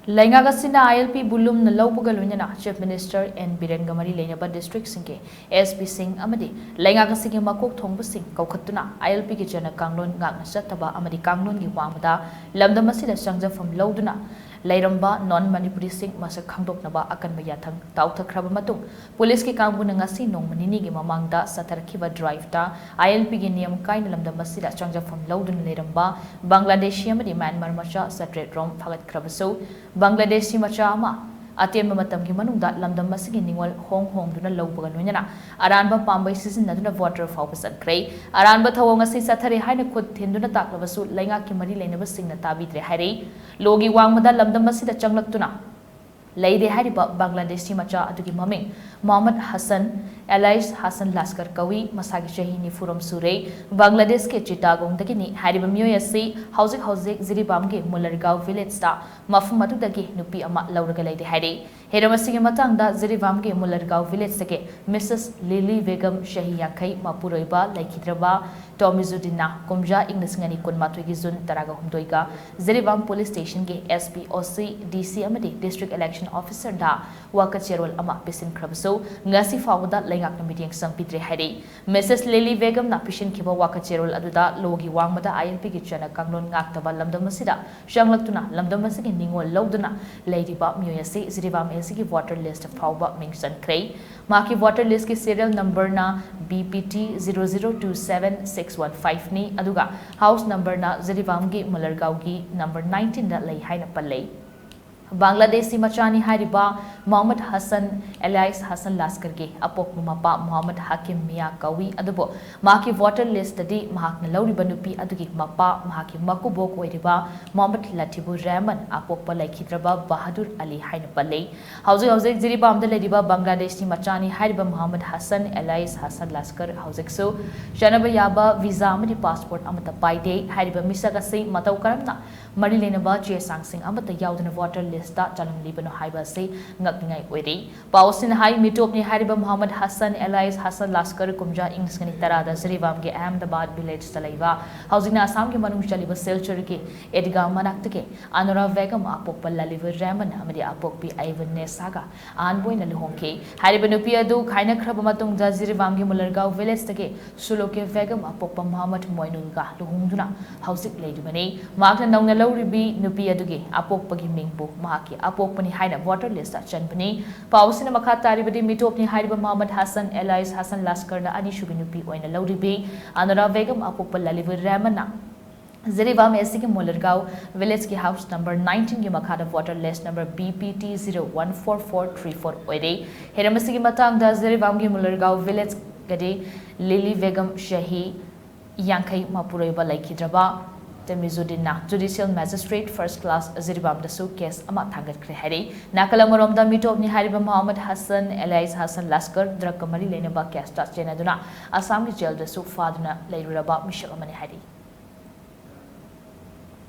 Laingagasina ILP Bulum na Laupagalunana, Chief Minister and Birengamari Lainaba District Sinke, SP Singh Amadi, Laingagasing Makok Tongba Singh, Kaukatuna, ILP Kijana Kanglon Gagna Sataba Amadi Kanglon Giwamada, Lamdamasida Sangja from Lauduna, Lairamba, non Manipuri Singh Masa Kangdok Naba Akan Mayatang, Tauta Krabamatung, Police ki Kambunangasi no Manini Mamangda, Satarakiba Drive da, ILP Ginium Kain Lamdamasida Sangja from Laudun Lairamba, Bangladesh Yamadi Myanmar Macha, Satret Rom, Fagat Krabaso, Bangladeshi Machama, Atiam Matamki Manunda, Lamdam Masiki Ningwal, Hong Hong Duna Lobaganuna, Aranba Pamba season Naduna water of House and Cray, Aranba Tawanga Satari Hina could Tinduna Taklavasu, Langa Kimari Lane was sing the Tabi Hari, Logi Wangmada Lamdam Masida Changlaktuna. Lady Hariba Bangladeshi Macha Aduki Maming, Mohammed Hassan, Elias Hassan Laskar Kawi, Masagi Shahini Furam Sure, Bangladesh ke Chittagong Dagini, Hariba Muyasi, Housing Ziribamge, Mullergao Village Star, Mafumatu Dagi, Nupi Ama Lauraga Lady Hari, Heramasi Matanga, Ziribamge, Mullergao Village Sake, Mrs. Lily Begum Shahiyakai, Mapuroiba, Laikitraba, Tomizudina, Kumja, Inglisangani Kun Matwigizun, Taraga Humdoiga, Ziribam Police Station Ge, SP, OC, DC Amadi, District Election Officer Da, Waka Cherol Ama Pisin Krabso, Ngasi Fawada, Langak Meeting Sang Pitre Hari, Mrs. Lily Begum Napishin Kiba Waka Cherol Aduda, Logi Wangmada, ILP Gichana Kanglon Ngaktaba Lamdamasida, Shanglaktuna, Lamdamasiki Ningwal Lauduna, Lady Bob Muyasi, Ziribam Esiki Water List of Fawba Mingsan Cray, Maki Water List ki serial number na BPT 002761 ni aduga house number na Ziribamgi Mullergaugi number 19 da lay haina palay Bangladeshi Machani Hariba Mohammed Hassan Elias Hassan Laskar ge apok mapa Muhammad Hakim Mia Kawi adubo Maki water list di Mahak na Lauriba nupi adugi mapa Mahaki Makubok Weriba Mohammed Latibu Rahman apok palay Kitraba Bahadur Ali haina palay Housing Ziribam the Ladiba Bangladeshi Machani Hariba Muhammad Hassan Elias Hassan Laskar Housing so Shanabayaba visa amadi passport amata paide Hariba Misaga Singh Matau Karamna Marilenaba Che Sang Singh amata yaudana water list da Janum Libano Haiba say Ngakngai Weri Pausin Hai Mitopni Hariba Muhammad Hassan Elias Hassan Laskar Kumja Ingskani Tarada Ziribamge Ahmedabad village Salaiva Housing Assam ke Manung Chaliba Selcher ke Edgar Manaktake Anura Vegam Apok Palaliver Raman Amadi Apok Pi Ivan Nesaga Anboy Nalhonke Hariba Nupia do Kaina Krabamatung Ziribamge Mullergao village take Suloke Vegam Apok Muhammad Moinunga Luhunduna Housing Lady Mane Mark Nong Ribi Nupia Duge Apok Pagi Mingbo Mahaki Apok Pani Haina water list at Chanpani Pausina Makata Ribadi Mitopni Hariba Muhammad Hassan Elias Hassan Laskar na Ani Shubinupi Oina Lauribi Anura Vegam Apok Palaliver Ramana Ziribam Esiki Mullergao village ki house number 19 ki Makata water list number BPT 014434 Oide Heramasiki Matang da Ziribam ki Mullergao village Gade Lily Vegam Shahi Yankai Mapuroiba Laikidraba Temizudina, Judicial Magistrate First Class Ziribam Dasu case Amat Tangat Krihari, Nakalamorom da Mitopni Hariba Muhammad Hassan Elias Hassan Laskar, Drakamari Lenaba Casta Jenaduna, Assam Jail Dasu Faduna Lairaba Michel Amani Hari.